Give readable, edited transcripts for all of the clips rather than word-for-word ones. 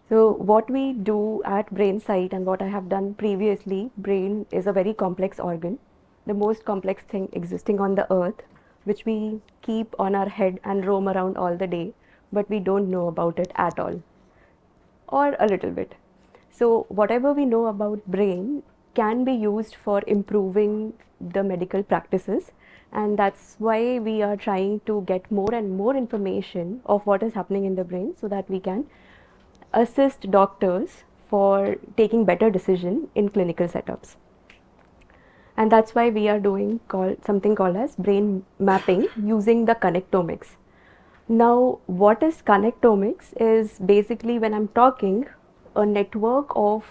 So what we do at BrainSight and what I have done previously, brain is a very complex organ, the most complex thing existing on the earth, which we keep on our head and roam around all the day, but we don't know about it at all, or a little bit. So whatever we know about brain can be used for improving the medical practices, and that's why we are trying to get more and more information of what is happening in the brain so that we can assist doctors for taking better decision in clinical setups. And that's why we are doing something called as brain mapping using the connectomics. Now, what is connectomics is basically, when I'm talking, a network of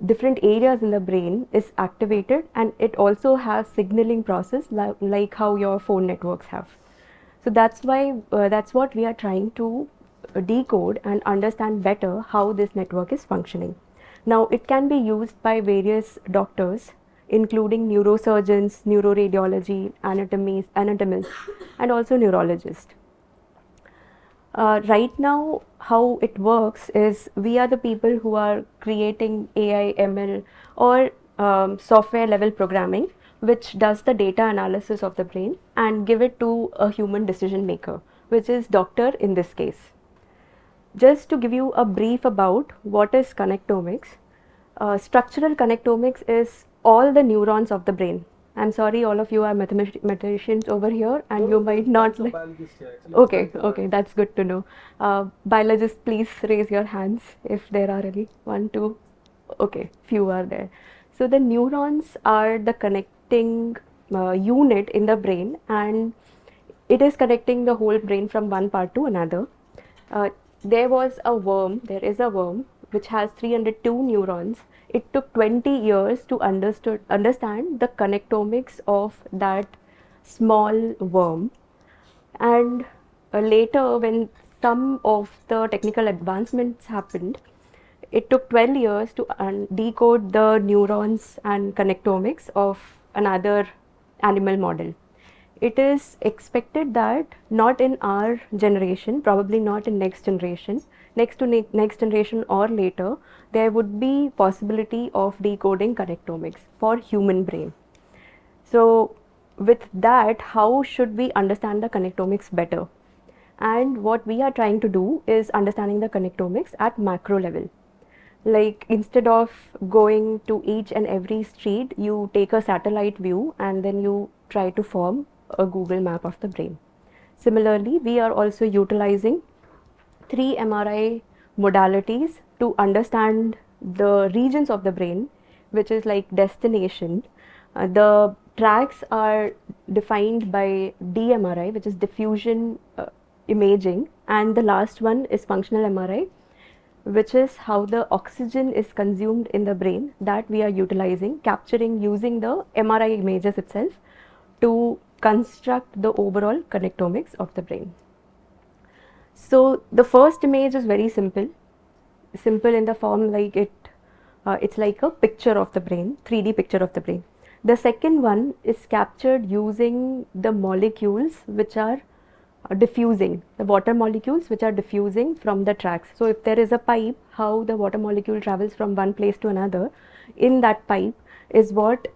different areas in the brain is activated, and it also has signaling process like how your phone networks have. So that's why that's what we are trying to decode and understand better how this network is functioning. Now, it can be used by various doctors, including neurosurgeons, neuroradiology, anatomists, and also neurologists. Right now, how it works is we are the people who are creating AI, ML, or software level programming, which does the data analysis of the brain and give it to a human decision maker, which is doctor in this case. Just to give you a brief about what is connectomics, structural connectomics is all the neurons of the brain. I'm sorry, all of you are mathematicians over here, and you might not like. Okay, okay, that's good to know. Biologists, please raise your hands if there are any. One, two. Okay, few are there. So the neurons are the connecting unit in the brain, and it is connecting the whole brain from one part to another. Uh, there is a worm which has 302 neurons. It took 20 years to understand the connectomics of that small worm. And later, when some of the technical advancements happened, it took 12 years to decode the neurons and connectomics of another animal model. It is expected that not in our generation, probably not in next generation, next generation or later, there would be possibility of decoding connectomics for human brain. So with that, how should we understand the connectomics better? And what we are trying to do is understanding the connectomics at macro level. Like, instead of going to each and every street, you take a satellite view and then you try to form a Google map of the brain. Similarly, we are also utilizing 3 MRI modalities to understand the regions of the brain, which is like destination. The tracks are defined by DMRI, which is diffusion imaging, and the last one is functional MRI, which is how the oxygen is consumed in the brain, that we are utilizing, capturing using the MRI images itself to construct the overall connectomics of the brain. So the first image is very simple in the form like it's like a picture of the brain, 3D picture of the brain. The second one is captured using the molecules which are diffusing, the water molecules which are diffusing from the tracks. So if there is a pipe, how the water molecule travels from one place to another in that pipe is what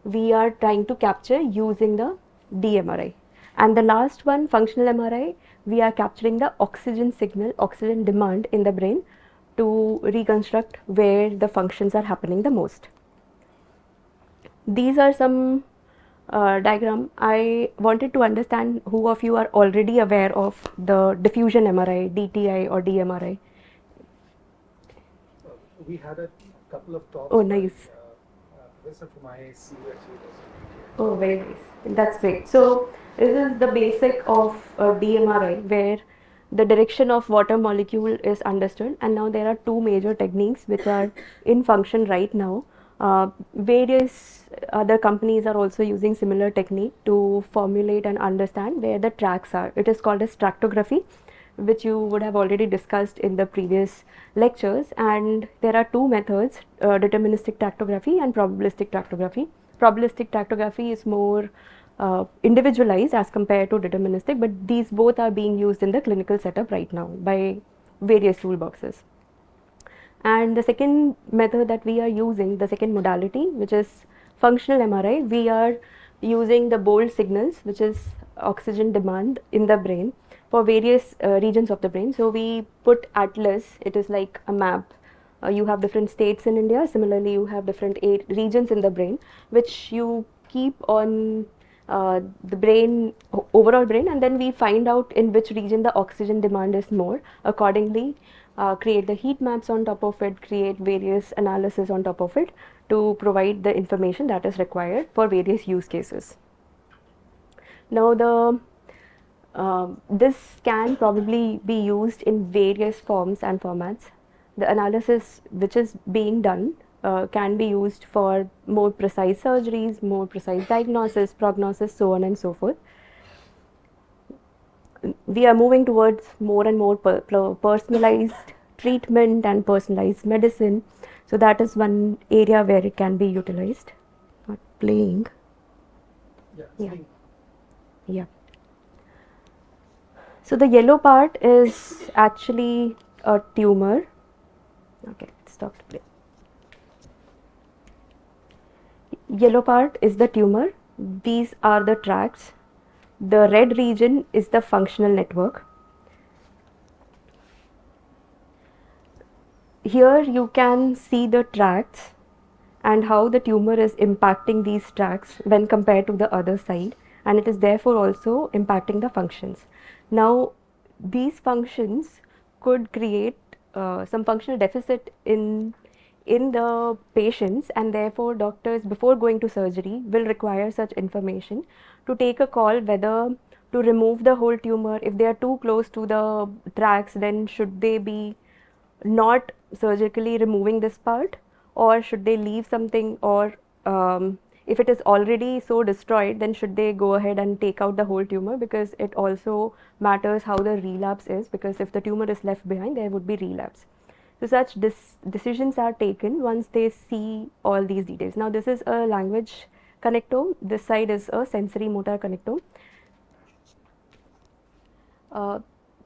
we are trying to capture using the DMRI. And the last one, functional MRI, we are capturing the oxygen signal, oxygen demand in the brain to reconstruct where the functions are happening the most. These are some diagram. I wanted to understand who of you are already aware of the diffusion MRI, DTI or DMRI. We had a couple of talks. Oh, nice. Professor from IISc actually was. Oh, very nice. That's great. So this is the basic of DMRI, where the direction of water molecule is understood, and now there are two major techniques which are in function right now. Various other companies are also using similar technique to formulate and understand where the tracks are. It is called as tractography, which you would have already discussed in the previous lectures. And there are two methods, deterministic tractography and probabilistic tractography. Probabilistic tractography is more individualized as compared to deterministic, but these both are being used in the clinical setup right now by various toolboxes. And the second method that we are using, the second modality, which is functional MRI, we are using the bold signals, which is oxygen demand in the brain for various regions of the brain. So we put atlas, it is like a map. You have different states in India, similarly you have different regions in the brain, which you keep on the brain, overall brain, and then we find out in which region the oxygen demand is more. Accordingly, create the heat maps on top of it, create various analysis on top of it to provide the information that is required for various use cases. Now this can probably be used in various forms and formats. The analysis which is being done can be used for more precise surgeries, more precise diagnosis, prognosis, so on and so forth. We are moving towards more and more personalized treatment and personalized medicine. So that is one area where it can be utilized. Not playing. Yeah. Yeah. Yeah. So the yellow part is actually a tumor. Okay, stop to play. Yellow part is the tumor. These are the tracts. The red region is the functional network. Here you can see the tracts and how the tumor is impacting these tracts when compared to the other side, and it is therefore also impacting the functions. Now these functions could create some functional deficit in the patients, and therefore doctors before going to surgery will require such information to take a call whether to remove the whole tumor. If they are too close to the tracts, then should they be not surgically removing this part, or should they leave something, or if it is already so destroyed, then should they go ahead and take out the whole tumor, because it also matters how the relapse is, because if the tumor is left behind there would be relapse. So such decisions are taken once they see all these details. Now this is a language connectome, this side is a sensory motor connectome.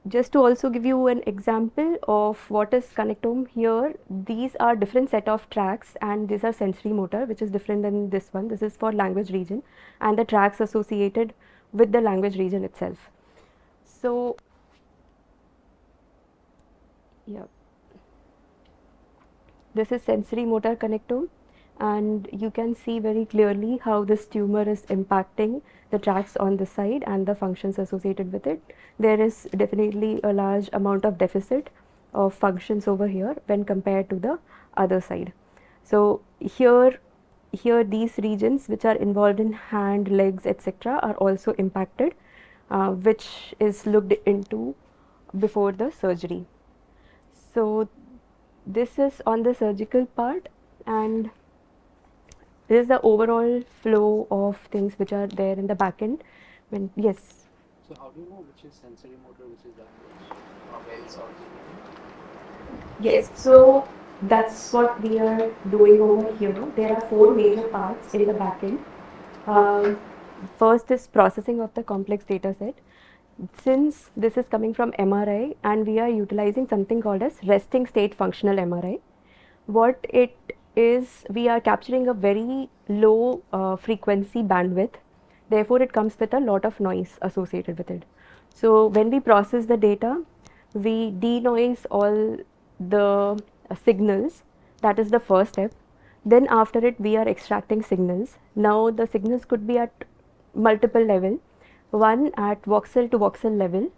Just to also give you an example of what is connectome, here these are different set of tracks, and these are sensory motor, which is different than this one. This is for language region and the tracks associated with the language region itself. So yeah, this is sensory motor connectome, and you can see very clearly how this tumor is impacting the tracts on the side and the functions associated with it. There is definitely a large amount of deficit of functions over here when compared to the other side. So here these regions which are involved in hand, legs, etc. are also impacted, which is looked into before the surgery. So this is on the surgical part, and this is the overall flow of things which are there in the back end. Yes. So how do you know which is sensory motor, which is language, or where is originating? Yes, so that's what we are doing over here. There are four major parts in the backend. First is processing of the complex data set. Since this is coming from MRI and we are utilizing something called as resting state functional MRI, what it is, we are capturing a very low frequency bandwidth. Therefore, it comes with a lot of noise associated with it. So when we process the data, we denoise all the signals. That is the first step. Then after it, we are extracting signals. Now the signals could be at multiple level, one at voxel to voxel level,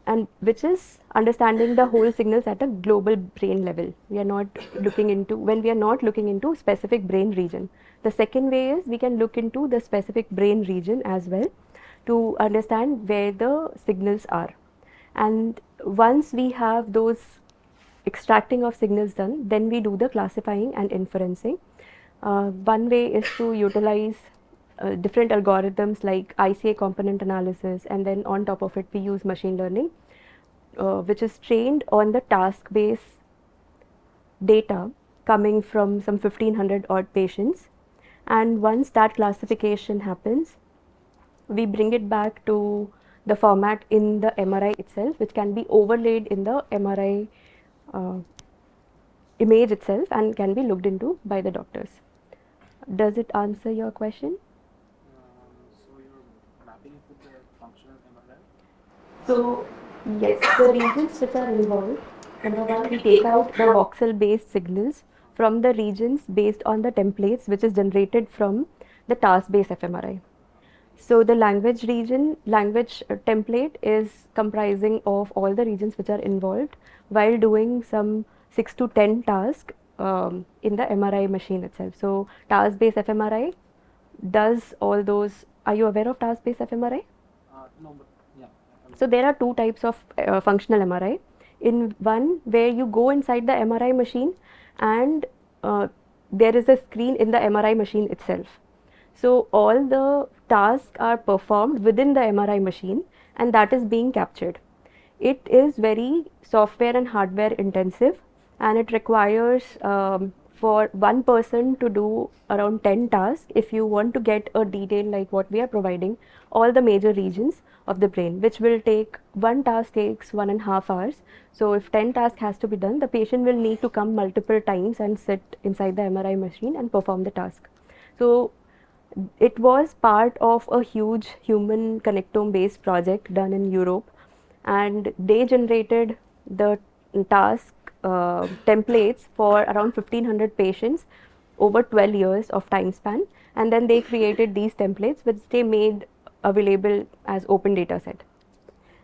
and which is understanding the whole signals at a global brain level. We are not looking into, when we are not looking into specific brain region. The second way is we can look into the specific brain region as well to understand where the signals are. And once we have those extracting of signals done, then we do the classifying and inferencing. One way is to utilize different algorithms like ICA component analysis, and then on top of it we use machine learning, which is trained on the task based data coming from some 1500 odd patients. And once that classification happens, we bring it back to the format in the MRI itself, which can be overlaid in the MRI image itself and can be looked into by the doctors. Does it answer your question? So you're mapping it with the functional MRI? So, yes, the regions which are involved, number one, we take out the voxel based signals from the regions based on the templates which is generated from the task based fMRI. So, the language region, language template is comprising of all the regions which are involved while doing some 6 to 10 tasks in the MRI machine itself. So, task based fMRI does all those. Are you aware of task based fMRI? No, but yeah. So there are two types of functional MRI. In one where you go inside the MRI machine and there is a screen in the MRI machine itself. So all the tasks are performed within the MRI machine and that is being captured. It is very software and hardware intensive and it requires for one person to do around 10 tasks if you want to get a detail like what we are providing, all the major regions of the brain, which will take, one task takes 1.5 hours. So if 10 tasks has to be done, the patient will need to come multiple times and sit inside the MRI machine and perform the task. So it was part of a huge human connectome based project done in Europe, and they generated the task templates for around 1500 patients over 12 years of time span, and then they created these templates which they made available as open data set.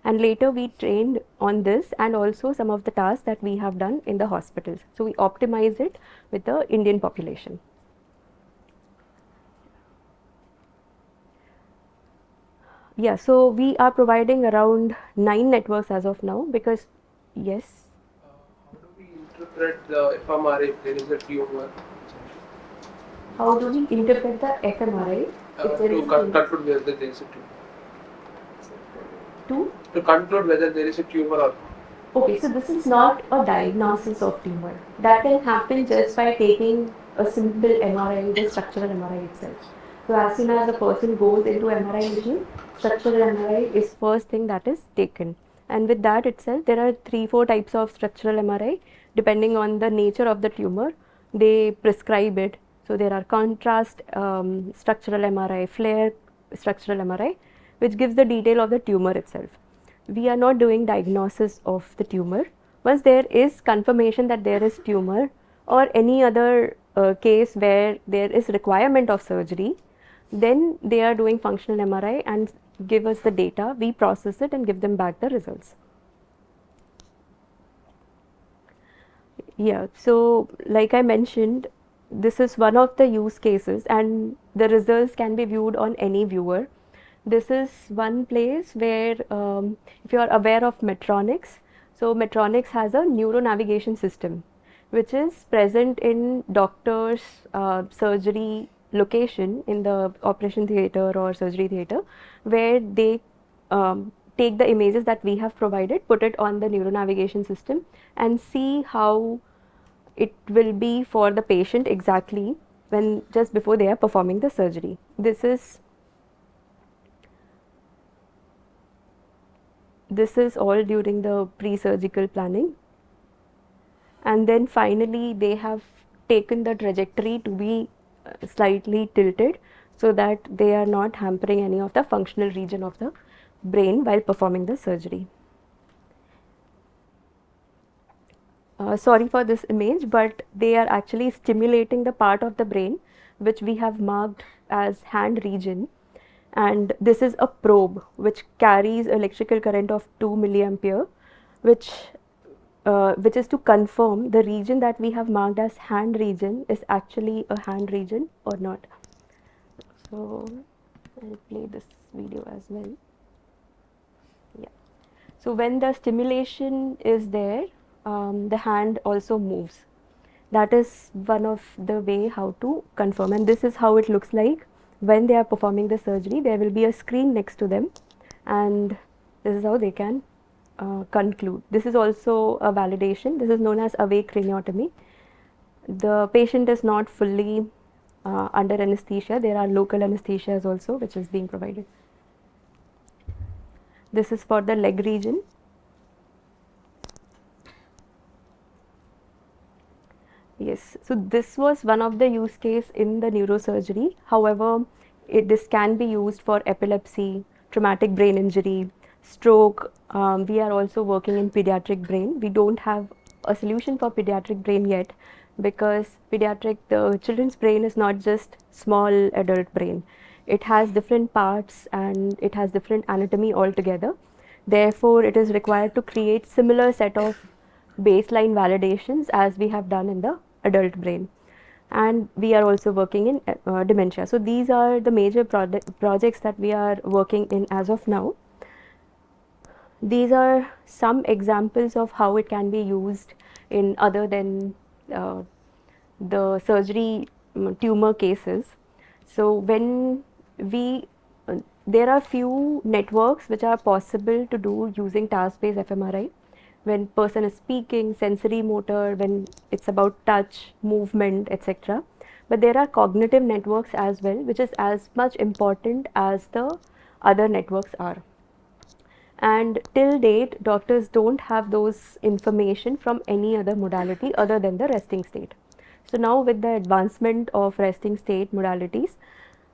And later we trained on this and also some of the tasks that we have done in the hospitals. So we optimized it with the Indian population. Yeah, so we are providing around 9 networks as of now because, yes. How do we interpret the fMRI if there is a tumor? How do we interpret the fMRI if there To is a tumor? conclude whether there is a tumor. To conclude whether there is a tumor or not. Okay, so this is not a diagnosis of tumor. That can happen just by taking a simple MRI, the structural MRI itself. So as soon as a person goes into MRI machine, structural MRI is first thing that is taken. And with that itself, there are 3-4 types of structural MRI. Depending on the nature of the tumor, they prescribe it. So there are contrast structural MRI, flare structural MRI, which gives the detail of the tumor itself. We are not doing diagnosis of the tumor. Once there is confirmation that there is tumor or any other case where there is requirement of surgery, then they are doing functional MRI and give us the data, we process it and give them back the results. Yeah, so like I mentioned, this is one of the use cases and the results can be viewed on any viewer. This is one place where if you are aware of Medtronics, so Medtronics has a neuro navigation system which is present in doctors' surgery location in the operation theatre or surgery theatre, where they take the images that we have provided, put it on the neuro navigation system and see how it will be for the patient exactly when just before they are performing the surgery. This is all during the pre-surgical planning, and then finally they have taken the trajectory to be slightly tilted so that they are not hampering any of the functional region of the brain while performing the surgery. Sorry for this image, but they are actually stimulating the part of the brain which we have marked as hand region, and this is a probe which carries electrical current of 2 milliampere, which is to confirm the region that we have marked as hand region is actually a hand region or not. So I'll play this video as well. Yeah. So when the stimulation is there, the hand also moves. That is one of the way how to confirm, and this is how it looks like when they are performing the surgery. There will be a screen next to them and this is how they can conclude. This is also a validation. This is known as awake craniotomy. The patient is not fully under anesthesia. There are local anesthesias also which is being provided. This is for the leg region. Yes, so this was one of the use case in the neurosurgery. However, this can be used for epilepsy, traumatic brain injury, stroke. We are also working in pediatric brain. We don't have a solution for pediatric brain yet because the children's brain is not just small adult brain. It has different parts and it has different anatomy altogether. Therefore, it is required to create similar set of baseline validations as we have done in the adult brain. And we are also working in dementia. So these are the major projects that we are working in as of now. These are some examples of how it can be used in other than the surgery tumor cases. So when we there are few networks which are possible to do using task-based fMRI. When person is speaking, sensory motor, when it's about touch, movement, etc. But there are cognitive networks as well, which is as much important as the other networks are. And till date, doctors don't have those information from any other modality other than the resting state. So now with the advancement of resting state modalities,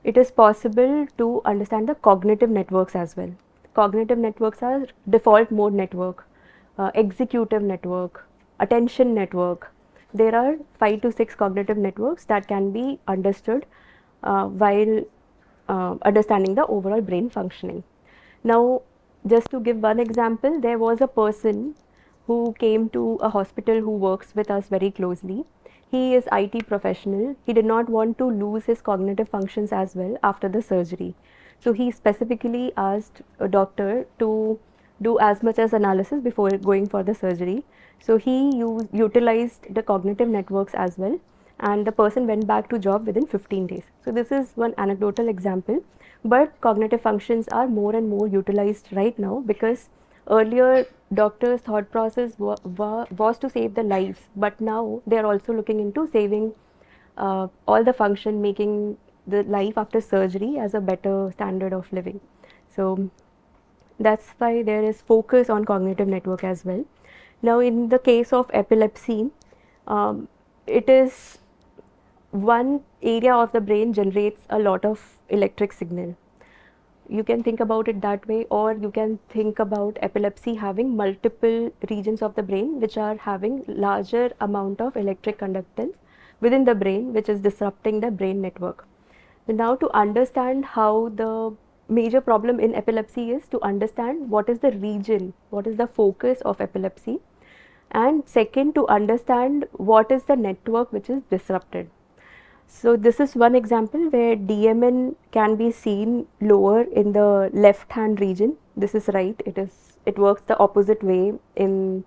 it is possible to understand the cognitive networks as well. Cognitive networks are default mode network, executive network, attention network. There are 5 to 6 cognitive networks that can be understood while understanding the overall brain functioning. Now, just to give one example, there was a person who came to a hospital who works with us very closely. He is IT professional. He did not want to lose his cognitive functions as well after the surgery. So he specifically asked a doctor to do as much as analysis before going for the surgery. So he utilized the cognitive networks as well, and the person went back to job within 15 days. So this is one anecdotal example, but cognitive functions are more and more utilized right now because earlier doctors' thought process was to save the lives, but now they are also looking into saving all the function, making the life after surgery as a better standard of living. So that's why there is focus on cognitive network as well. Now in the case of epilepsy, it is one area of the brain generates a lot of electric signal. You can think about it that way, or you can think about epilepsy having multiple regions of the brain which are having larger amount of electric conductance within the brain, which is disrupting the brain network. Now to understand how the major problem in epilepsy is to understand what is the region, what is the focus of epilepsy, and second to understand what is the network which is disrupted. So this is one example where DMN can be seen lower in the left hand region. This is right, it works the opposite way in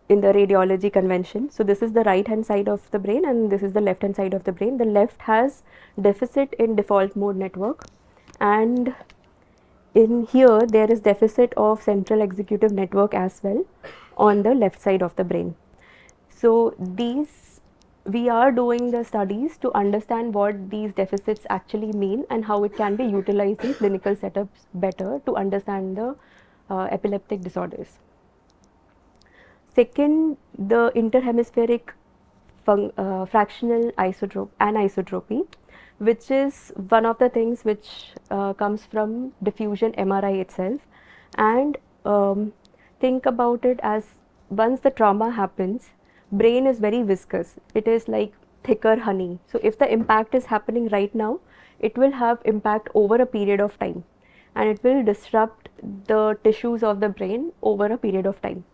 the radiology convention. So this is the right hand side of the brain and this is the left hand side of the brain. The left has deficit in default mode network, and in here there is deficit of central executive network as well on the left side of the brain. So we are doing the studies to understand what these deficits actually mean and how it can be utilized in clinical setups better to understand the epileptic disorders. Second, the interhemispheric fractional anisotropy, which is one of the things which comes from diffusion MRI itself. And think about it as once the trauma happens, brain is very viscous. It is like thicker honey. So if the impact is happening right now, it will have impact over a period of time, and it will disrupt the tissues of the brain over a period of time.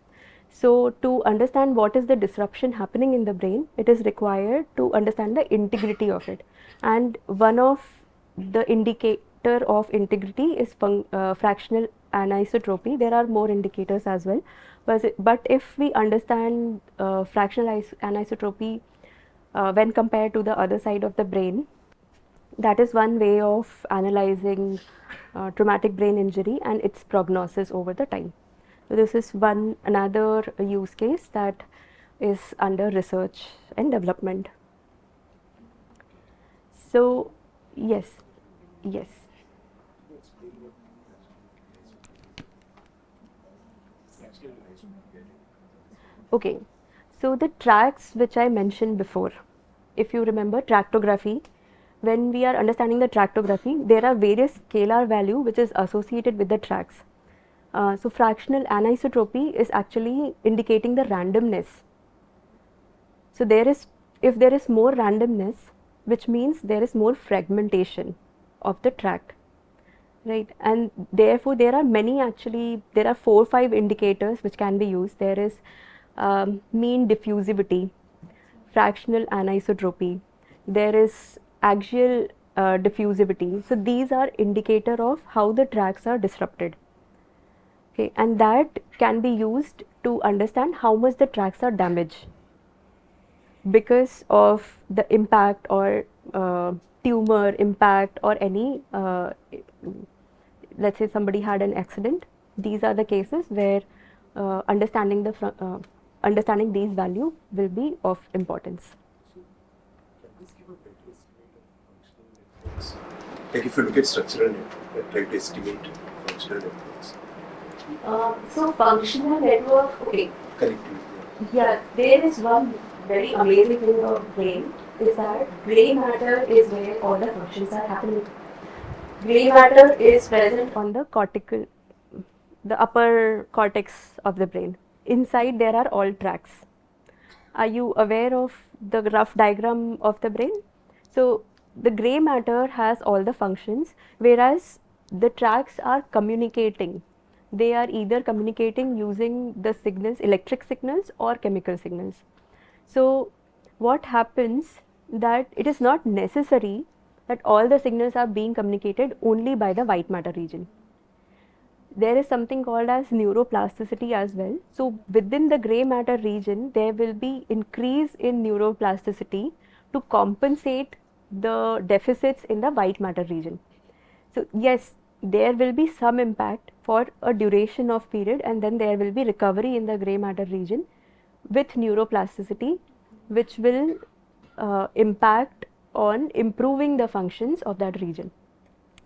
So to understand what is the disruption happening in the brain, it is required to understand the integrity of it. And one of the indicator of integrity is fractional anisotropy. There are more indicators as well, but if we understand fractional anisotropy when compared to the other side of the brain, that is one way of analyzing traumatic brain injury and its prognosis over the time. So this is another use case that is under research and development. So yes. Okay, So the tracks which I mentioned before, if you remember tractography, when we are understanding the tractography, there are various scalar value which is associated with the tracks. So fractional anisotropy is actually indicating the randomness. So if there is more randomness, which means there is more fragmentation of the tract, right? And therefore there are many, actually there are 4 or 5 indicators which can be used. There is mean diffusivity, fractional anisotropy, there is axial diffusivity. So these are indicator of how the tracks are disrupted. Okay, and that can be used to understand how much the tracks are damaged because of the impact or tumor impact or any, let's say somebody had an accident. These are the cases where understanding these value will be of importance. Can this give a better estimate of functional networks? Like if you look at structural network, try to estimate functional networks, So functional network, okay. connectivity. Yeah, there is one very amazing thing about brain is that gray matter is where all the functions are happening. Gray matter is present on the cortical, the upper cortex of the brain. Inside there are all tracks. Are you aware of the rough diagram of the brain? So the gray matter has all the functions, whereas the tracks are communicating. They are either communicating using the signals, electric signals or chemical signals. So what happens that it is not necessary that all the signals are being communicated only by the white matter region. There is something called as neuroplasticity as well. So within the gray matter region, there will be increase in neuroplasticity to compensate the deficits in the white matter region. So yes, there will be some impact for a duration of period, and then there will be recovery in the gray matter region with neuroplasticity, which will impact on improving the functions of that region.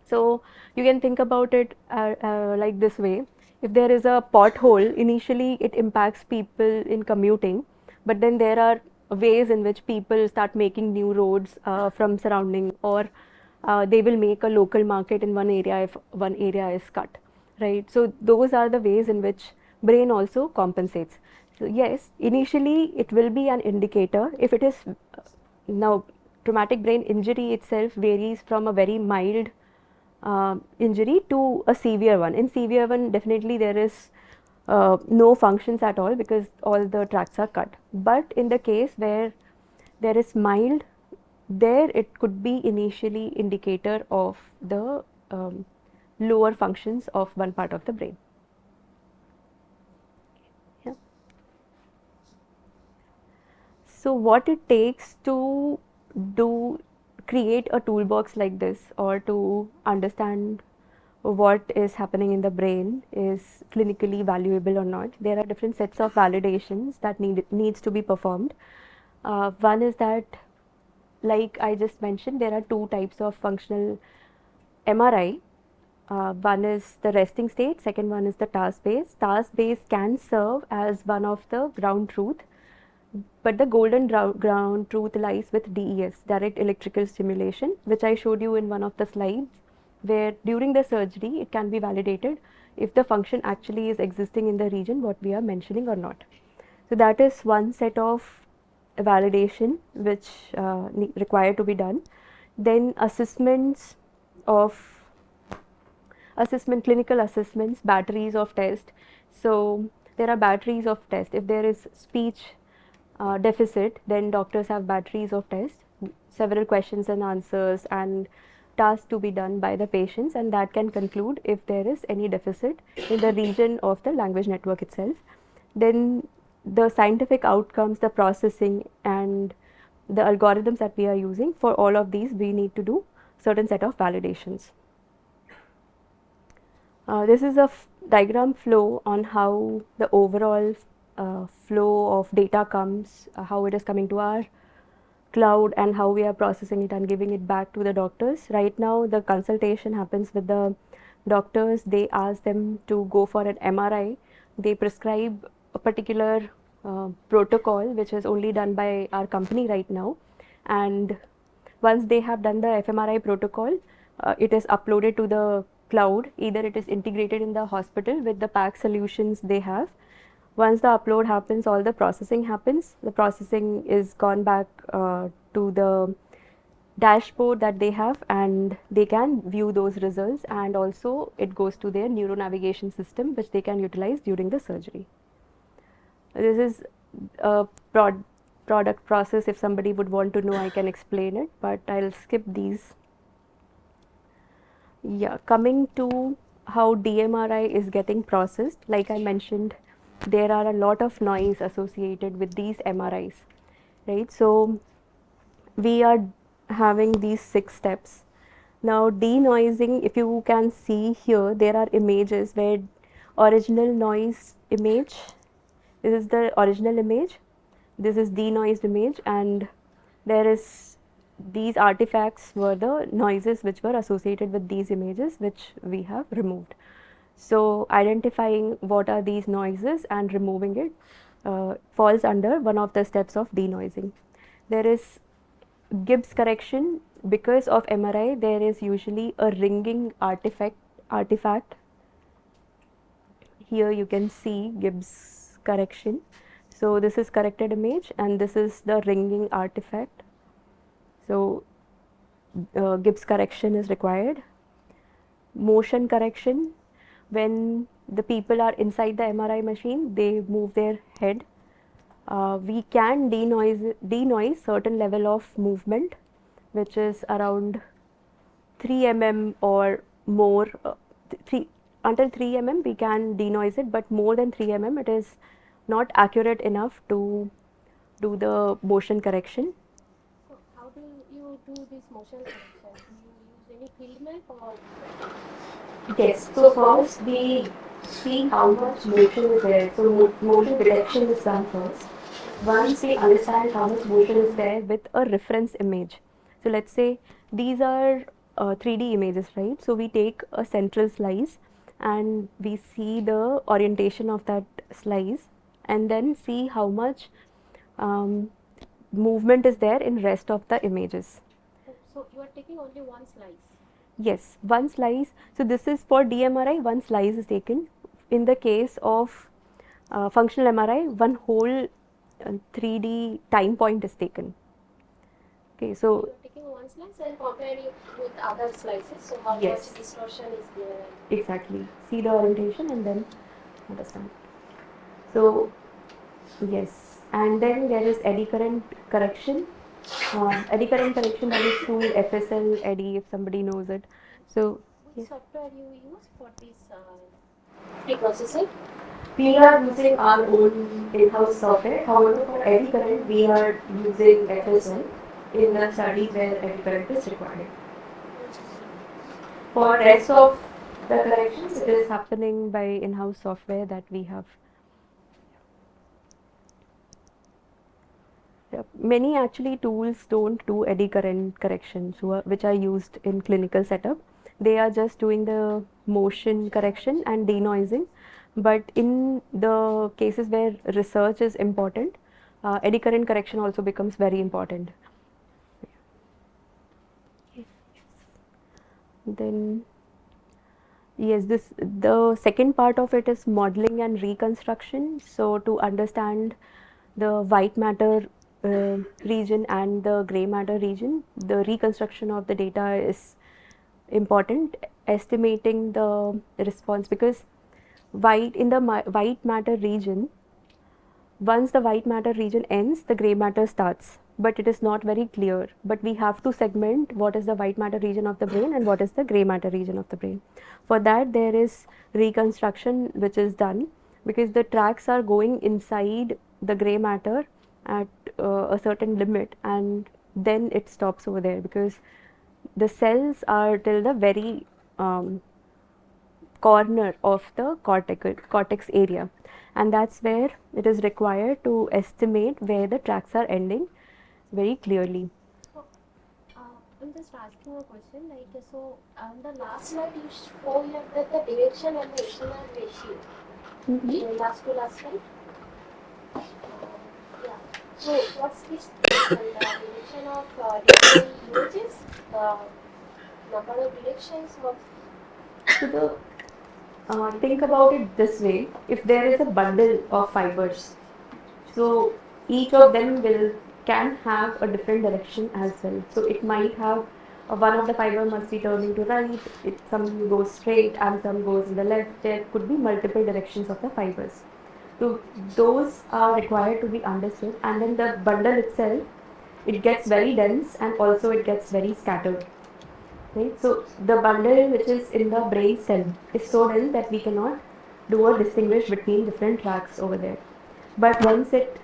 So you can think about it like this way. If there is a pothole, initially it impacts people in commuting, but then there are ways in which people start making new roads from surrounding, or they will make a local market in one area if one area is cut, right? So those are the ways in which brain also compensates. So yes, initially it will be an indicator. If it is now, traumatic brain injury itself varies from a very mild injury to a severe one. In severe one, definitely there is no functions at all because all the tracts are cut. But in the case where there is mild, there it could be initially indicator of the lower functions of one part of the brain. Yeah. So what it takes to create a toolbox like this, or to understand what is happening in the brain is clinically valuable or not, there are different sets of validations that needs to be performed. One is that, like I just mentioned, there are 2 types of functional MRI. One is the resting state, second one is the task based. Task based can serve as one of the ground truth, but the golden ground truth lies with DES, direct electrical stimulation, which I showed you in one of the slides, where during the surgery it can be validated if the function actually is existing in the region what we are mentioning or not. So that is one set of validation which required to be done. Then clinical assessments, batteries of test. So there are batteries of test. If there is speech deficit, then doctors have batteries of tests, several questions and answers and tasks to be done by the patients, and that can conclude if there is any deficit in the region of the language network itself. Then the scientific outcomes, the processing and the algorithms that we are using, for all of these we need to do certain set of validations. This is a diagram flow on how the overall flow of data comes, how it is coming to our cloud and how we are processing it and giving it back to the doctors. Right now the consultation happens with the doctors. They ask them to go for an MRI. They prescribe a particular protocol, which is only done by our company right now. And once they have done the fMRI protocol, it is uploaded to the cloud. Either it is integrated in the hospital with the PAC solutions they have. Once the upload happens, all the processing happens. The processing is gone back to the dashboard that they have, and they can view those results, and also it goes to their neuro navigation system, which they can utilize during the surgery. This is a product process. If somebody would want to know, I can explain it, but I'll skip these. Yeah, coming to how DMRI is getting processed, like I mentioned, there are a lot of noise associated with these MRIs, right? So we are having these 6 steps. Now denoising, if you can see here, there are images where original noise image, this is the original image, this is denoised image, and there is these artifacts were the noises which were associated with these images, which we have removed. So identifying what are these noises and removing it falls under one of the steps of denoising. There is Gibbs correction. Because of MRI, there is usually a ringing artifact. Here you can see Gibbs correction. So this is corrected image, and this is the ringing artifact. So Gibbs correction is required. Motion correction, when the people are inside the MRI machine, they move their head. We can denoise certain level of movement, which is around 3 mm or more. Until 3 mm we can denoise it, but more than 3 mm it is not accurate enough to do the motion correction. So how do you do this motion correction? Do you use any field map or? Yes, so first we see how much motion is there. So motion detection is done first. Once we understand how much motion is there with a reference image. So let's say these are 3D images, right? So we take a central slice and we see the orientation of that slice, and then see how much movement is there in rest of the images. So you are taking only one slice. Yes, one slice. So this is for DMRI, one slice is taken. In the case of functional MRI, one whole 3D time point is taken. Okay, so You are taking one slice and comparing it with other slices. So how Yes. much distortion is there? exactly, see the orientation and then understand. So yes, and then there is eddy current correction. Eddy current correction, that is tool FSL eddy, if somebody knows it. So Which yes. software you use for this pre-processing? We are using our own in-house software. However, for eddy current, we are using FSL in the studies where eddy current is required. For rest of the corrections, it is happening by in-house software that we have. Many actually tools don't do eddy current corrections, which are used in clinical setup. They are just doing the motion correction and denoising. But in the cases where research is important, eddy current correction also becomes very important. Then yes, the second part of it is modeling and reconstruction. So to understand the white matter region and the gray matter region, the reconstruction of the data is important. Estimating the response, because in the white matter region, once the white matter region ends, the gray matter starts, but it is not very clear. But we have to segment what is the white matter region of the brain and what is the gray matter region of the brain. For that, there is reconstruction which is done, because the tracks are going inside the gray matter at a certain limit, and then it stops over there, because the cells are till the very corner of the cortex area, and that's where it is required to estimate where the tracks are ending very clearly. So, I'm just asking a question. Like, so on the last slide you show here that the direction and the HNR ratio. Mhm. In last to last slide. So what's this direction of different images? Number of directions of So think about it this way: if there is a bundle of fibers, so each of them will can have a different direction as well. So it might have one of the fiber must be turning to right, some goes straight and some goes in the left. There could be multiple directions of the fibers. So those are required to be understood, and then the bundle itself, it gets very dense and also it gets very scattered. Right? So the bundle which is in the brain stem is so dense that we cannot do or distinguish between different tracks over there. But once it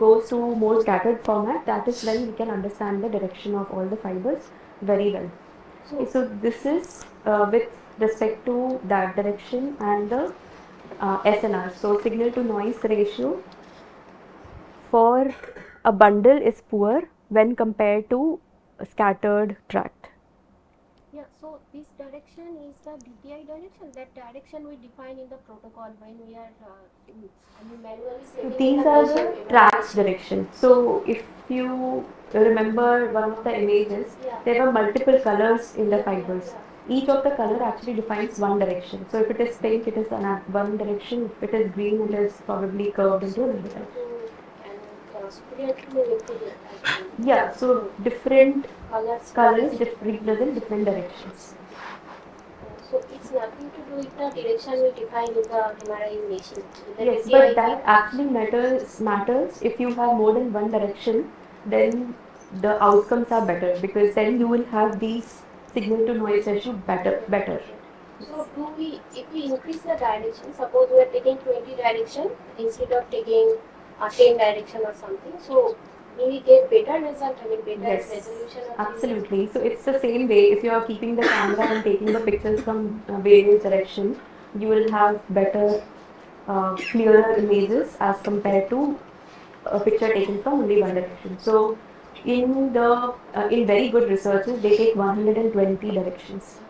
goes to more scattered format, that is when we can understand the direction of all the fibers very well. So this is with respect to that direction and the SNR. So signal to noise ratio for a bundle is poor when compared to a scattered tract. yeah. So this direction is the DTI direction. That direction we define in the protocol when we are manually So setting these the are the patient tracks evaluation. direction. So if you remember one of the images, Yeah. there were multiple colors in the Yeah, yeah, fibers. yeah. Each of the color actually defines one direction. So if it is pink, it is one direction. If it is green, it is probably curved into another direction. And spiritually represent, I think. Yeah, so different colors represent different directions. So it's nothing to do with the direction we define in the MRI machine. The Yes, DTI but that actually matters if you have more than one direction, then the outcomes are better, because then you will have these signal to noise ratio better. So do we, if we increase the direction, suppose we are taking 20 direction instead of taking 10 direction or something, so do we get better result, I mean better Yes, resolution of the image? absolutely. So it's the same way. If you are keeping the camera and taking the pictures from various directions, you will have better, clearer images as compared to a picture taken from only one direction. So in very good researches, they take 120 directions.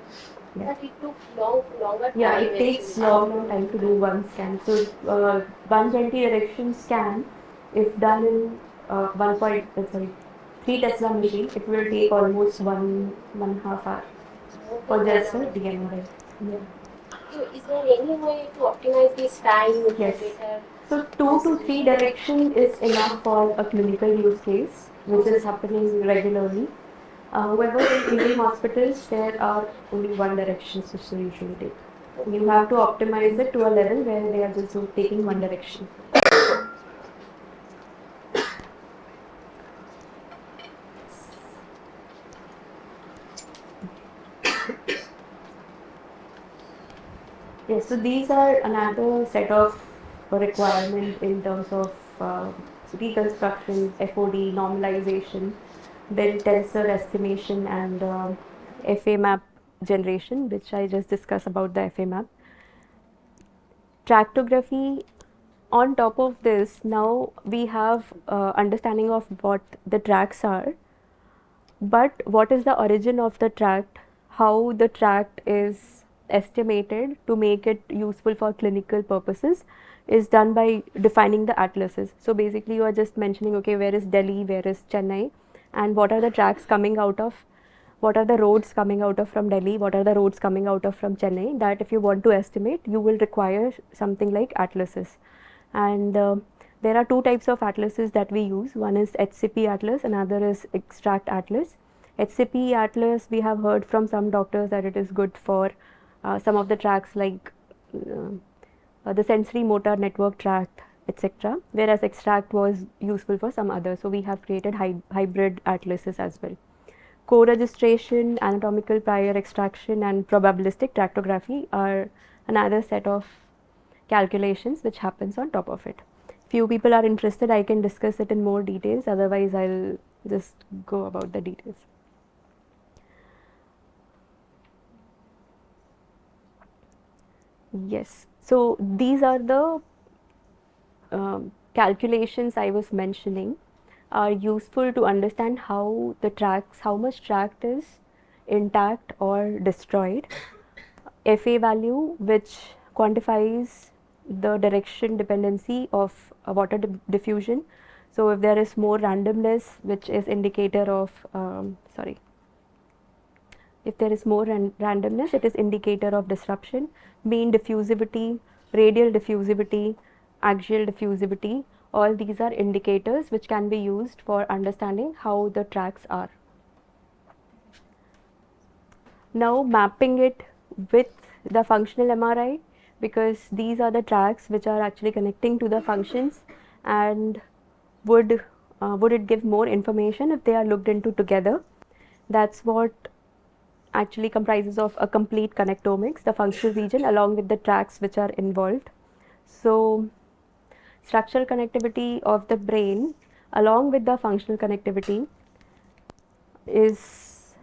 Yeah. But it took longer time. Yeah, it takes long time to do one scan. So 120 direction scan, if done in 3 Tesla machine, it will take almost 1.5 hour for just a DMRI. Yeah. So is there any way to optimize this time Yes. better? So 2 to 3 direction is enough for a clinical use case, which is happening regularly. However, in Indian hospitals, there are only one direction which they usually take. You have to optimize it to a level where they are just taking one direction. Yes, so these are another set of requirement in terms of reconstruction, FOD, normalization, then tensor estimation and FA map generation, which I just discussed about the FA map. Tractography, on top of this, now we have understanding of what the tracks are, but what is the origin of the tract, how the tract is estimated to make it useful for clinical purposes is done by defining the atlases. So basically you are just mentioning, okay, where is Delhi, where is Chennai, and what are the tracks coming out of, what are the roads coming out of from Delhi, what are the roads coming out of from Chennai, that if you want to estimate, you will require something like atlases. And there are two types of atlases that we use. One is HCP atlas, another is extract atlas. HCP atlas, we have heard from some doctors that it is good for some of the tracks like the sensory motor network tract, etc. Whereas extract was useful for some others. So we have created hybrid atlases as well. Co-registration, anatomical prior extraction, and probabilistic tractography are another set of calculations which happens on top of it. Few people are interested, I can discuss it in more details, otherwise I'll just go about the details. Yes, so these are the calculations I was mentioning are useful to understand how the tracks, how much tract is intact or destroyed. FA value, which quantifies the direction dependency of water diffusion. So if there is more randomness, which is indicator of if there is more randomness, it is indicator of disruption. Mean diffusivity, radial diffusivity, axial diffusivity, all these are indicators which can be used for understanding how the tracks are. Now mapping it with the functional MRI, because these are the tracks which are actually connecting to the functions, and would it give more information if they are looked into together? That's what actually comprises of a complete connectomics, the functional region along with the tracks which are involved. So structural connectivity of the brain along with the functional connectivity is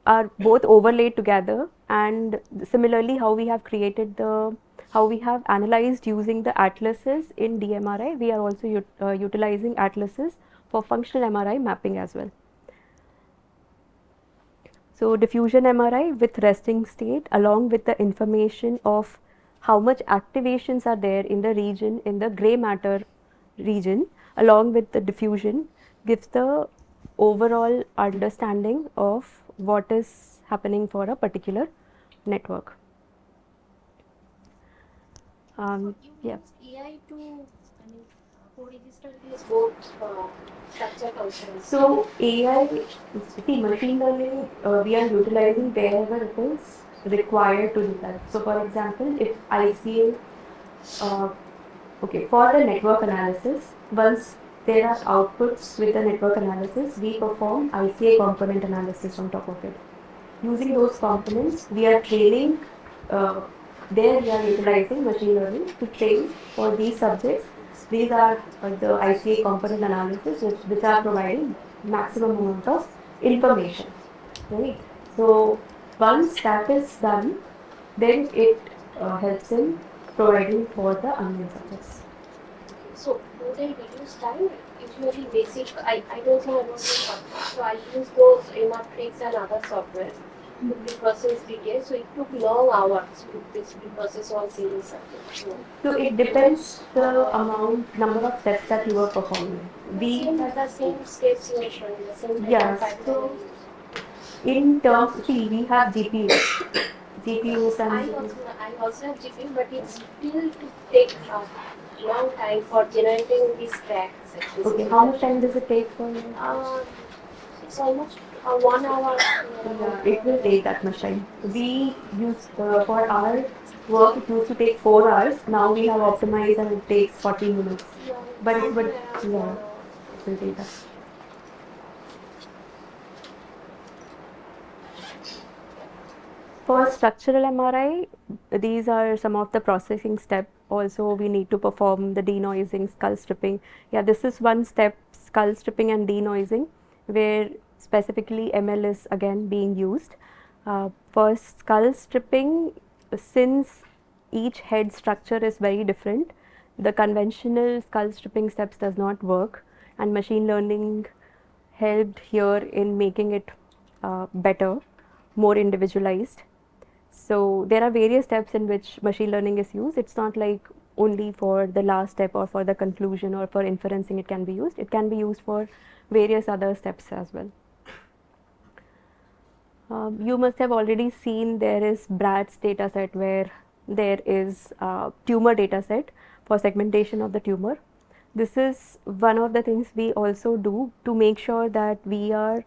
are both overlaid together, and similarly how we have analyzed using the atlases in DMRI, we are also utilizing atlases for functional MRI mapping as well. So diffusion MRI with resting state along with the information of how much activations are there in the region, in the gray matter region, along with the diffusion, gives the overall understanding of what is happening for a particular network. You Yeah. use AI to, co-register these both structure functions. So AI, see machine learning, we are utilizing wherever it is required to do that. So for example, if ICA, okay, for the network analysis, once there are outputs with the network analysis, we perform ICA component analysis on top of it. Using those components, we are training, there we are utilizing machine learning to train for these subjects. These are the ICA component analysis which are providing maximum amount of information, right? So once that is done, then it helps in providing for the unknown subjects. So do they reduce time? Usually basic, I don't think I know this software. So I use those Matrix and other software to pre-process details. So it took long hours to pre-process all single subjects. So it depends the number of steps that you are performing. The same steps you are showing, the same Yes, pipeline so you use. in terms, see, we have GPUs, GPUs I and also have GPU, but it's still to take a long time for generating these tracks. okay, how much time does it take for you? It's almost 1 hour. Yeah, it will take that much time. We use for our work, it used to take 4 hours. Now we have optimized and it takes 40 minutes. But it would, yeah, it will take that. For structural MRI, these are some of the processing steps. Also, we need to perform the denoising, skull stripping. Yeah, this is one step, skull stripping and denoising, where specifically ML is again being used. For skull stripping, since each head structure is very different, the conventional skull stripping steps does not work, and machine learning helped here in making it better, more individualized. So there are various steps in which machine learning is used. It's not like only for the last step or for the conclusion or for inferencing it can be used. It can be used for various other steps as well. You must have already seen there is Brat's dataset where there is a tumor dataset for segmentation of the tumor. This is one of the things we also do to make sure that we are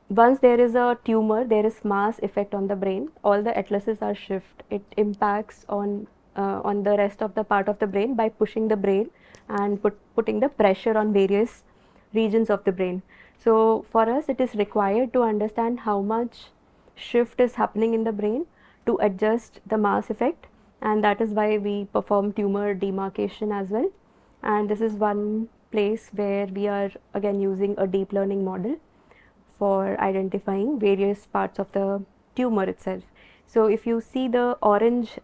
once there is a tumor, there is mass effect on the brain. All the atlases are shift. It impacts on the rest of the part of the brain by pushing the brain and putting the pressure on various regions of the brain. So for us, it is required to understand how much shift is happening in the brain to adjust the mass effect, and that is why we perform tumor demarcation as well. And this is one place where we are again using a deep learning model for identifying various parts of the tumor itself. So if you see the orange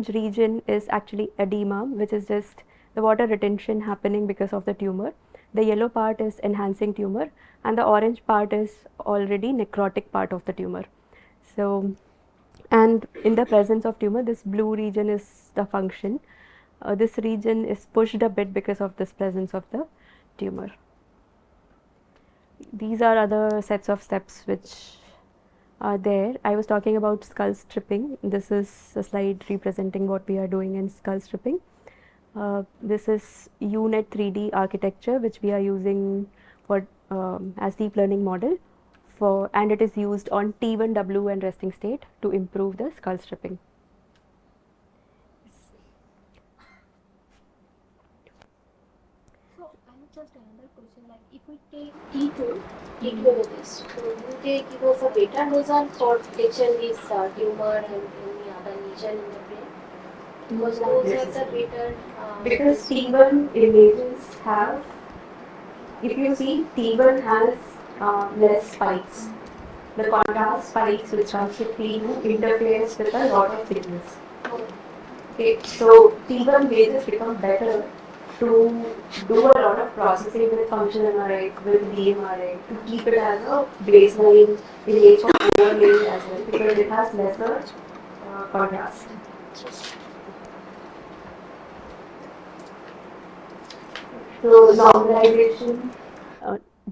region is actually edema, which is just the water retention happening because of the tumor. The yellow part is enhancing tumor, and the orange part is already necrotic part of the tumor. So, and in the presence of tumor, this blue region is the function. this region is pushed a bit because of this presence of the tumor. These are other sets of steps which are there. I was talking about skull stripping. This is a slide representing what we are doing in skull stripping. This is UNet 3D architecture which we are using for as deep learning model for, and it is used on T1W and resting state to improve the skull stripping. So I have just another question. Like if we take T2 with this, so will they give us a better result for detection this tumor and any other lesion in the brain? Because those are the better. Because T1 images have, if you see, T1 has less spikes. The contrast spikes which comes with T2 interferes with a lot of signals. Okay, so T1 images become better to do a lot of processing with functional MRI, with DMRI, to keep it as a baseline image for overlaying as well, because it has lesser contrast. So normalization,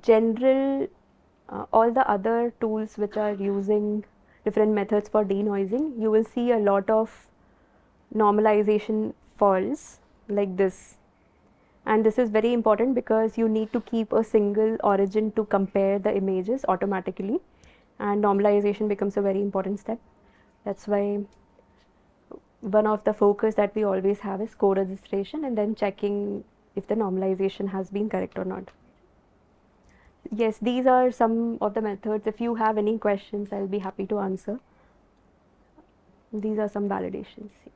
general, all the other tools which are using different methods for denoising, you will see a lot of normalization falls like this. And this is very important because you need to keep a single origin to compare the images automatically, and normalization becomes a very important step. That's why one of the focus that we always have is co-registration and then checking if the normalization has been correct or not. Yes, these are some of the methods. If you have any questions, I'll be happy to answer. These are some validations. Yes.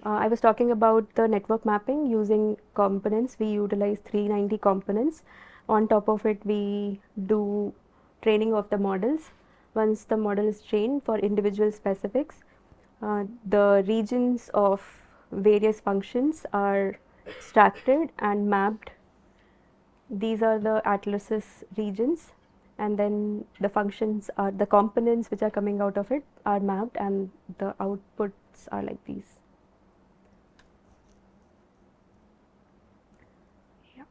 I was talking about the network mapping using components. We utilize 390 components. On top of it, we do training of the models. Once the model is trained for individual specifics, the regions of various functions are extracted and mapped. These are the atlases regions, and then the functions are the components which are coming out of it are mapped, and the outputs are like these. Yeah.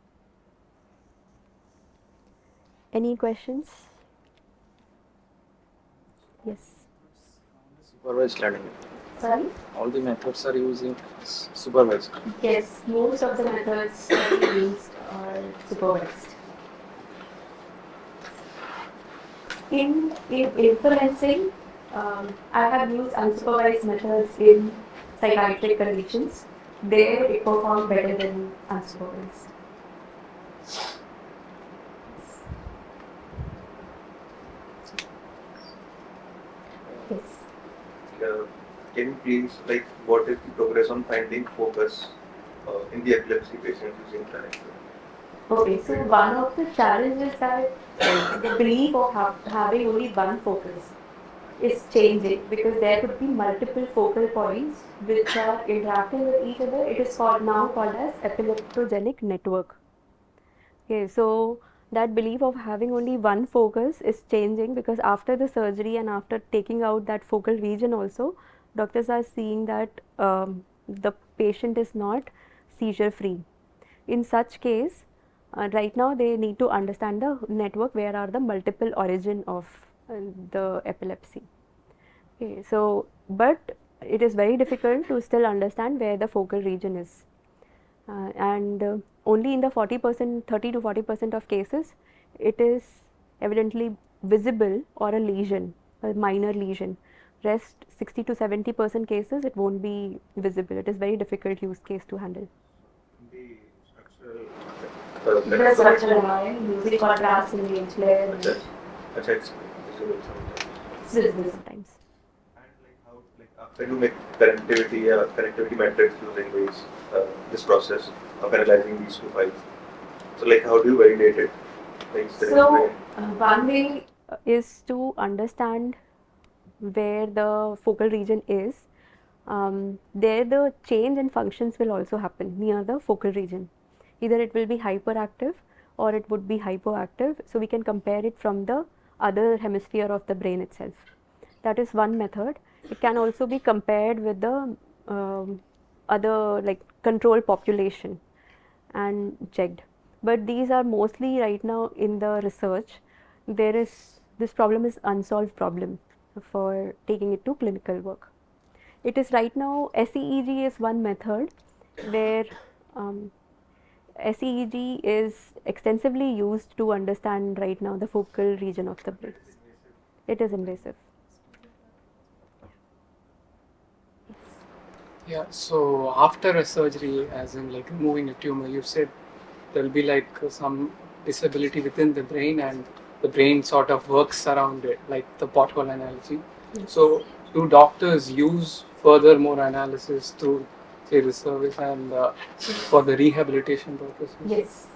Any questions? Yes. Supervised learning. Sorry? All the methods are using supervised. Yes, most of the methods that we used are supervised. In inferencing, I have used unsupervised methods in psychiatric conditions. There it performed better than unsupervised. Yes. Can you please, like, what is the progress on finding focus in the epilepsy patients using Connect? Okay, so one of the challenges that the belief of having only one focus is changing, because there could be multiple focal points which are interacting with each other. It is now called as epileptogenic network. Okay, so that belief of having only one focus is changing, because after the surgery and after taking out that focal region also, doctors are seeing that the patient is not seizure free. In such case, right now they need to understand the network, where are the multiple origin of the epilepsy. Okay, so but it is very difficult to still understand where the focal region is, and only in the 40%, 30 to 40% of cases, it is evidently visible or a lesion, a minor lesion. Rest 60 to 70% cases, it won't be visible. It is very difficult use case to handle. The structural. The structural MRI, using contrast in the flare image. It's visible sometimes. It's visible sometimes. And like how, like after you make connectivity metrics using this process of analyzing these two files. So like how do you validate it? Like, So one way is to understand where the focal region is. There the change in functions will also happen near the focal region. Either it will be hyperactive or it would be hypoactive. So we can compare it from the other hemisphere of the brain itself. That is one method. It can also be compared with the other like control population and checked. But these are mostly right now in the research. This problem is unsolved problem for taking it to clinical work. It is right now SEEG is one method where SEEG is extensively used to understand right now the focal region of the brain. It is invasive. Yeah, so after a surgery, as in like removing a tumor, you said there'll be like some disability within the brain and the brain sort of works around it, like the pothole analogy. Yes. So, do doctors use further more analysis through, say, the service and for the rehabilitation purposes? Yes.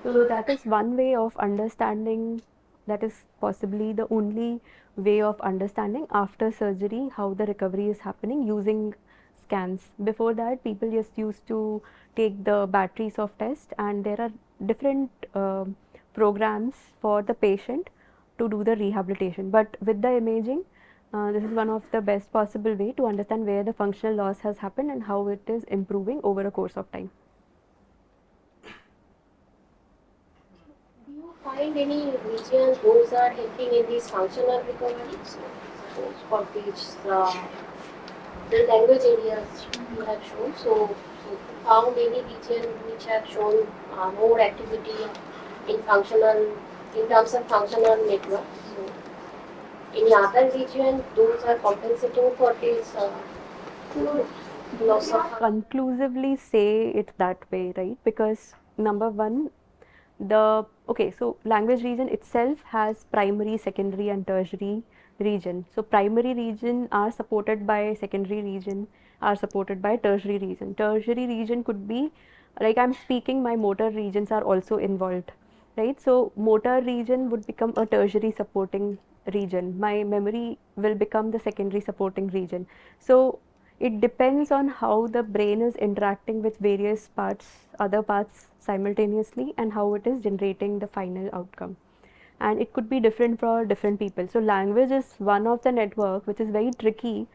So that is one way of understanding, that is possibly the only way of understanding after surgery how the recovery is happening using scans. Before that, people just used to take the batteries of test, and there are different programs for the patient to do the rehabilitation. But with the imaging, this is one of the best possible way to understand where the functional loss has happened and how it is improving over a course of time. Do you find any regions those are helping in this functional recovery? So, suppose for which the language areas you have shown, so you found any region which have shown more activity in terms of functional network. So, any other region those are compensating for this loss of Conclusively say it that way, right? Because number one, so language region itself has primary, secondary and tertiary region. So primary region are supported by secondary region, are supported by tertiary region. Tertiary region could be like I'm speaking, my motor regions are also involved, right? So motor region would become a tertiary supporting region. My memory will become the secondary supporting region. So it depends on how the brain is interacting with various other parts simultaneously, and how it is generating the final outcome. And it could be different for different people. So language is one of the network which is very tricky.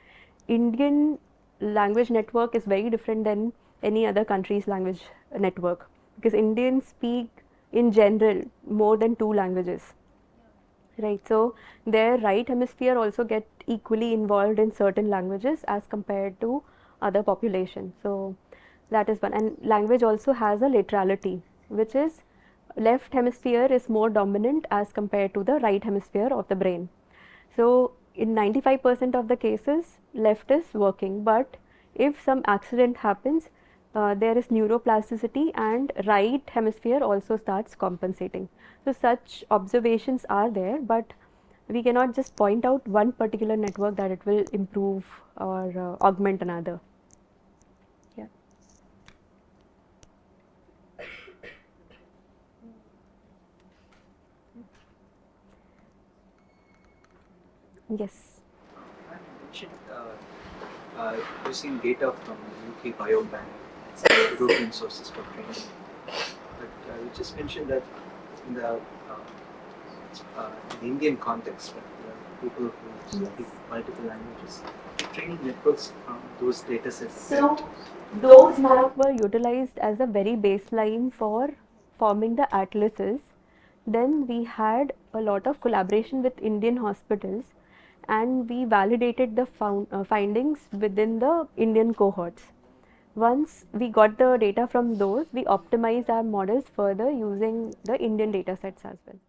Indian language network is very different than any other country's language network, because Indians speak in general more than 2 languages. Right, so their right hemisphere also get equally involved in certain languages as compared to other population. So that is one. And language also has a laterality, which is left hemisphere is more dominant as compared to the right hemisphere of the brain. So in 95% of the cases, left is working, but if some accident happens, there is neuroplasticity and right hemisphere also starts compensating. So such observations are there, but we cannot just point out one particular network that it will improve or augment another. Yeah. Yes. I mentioned using data from UK Biobank and some European sources for training. But you just mentioned that in the Indian context, people who speak multiple languages, training networks from those data sets. So those maps were utilized as a very baseline for forming the atlases. Then we had a lot of collaboration with Indian hospitals, and we validated the findings within the Indian cohorts. Once we got the data from those, we optimized our models further using the Indian data sets as well.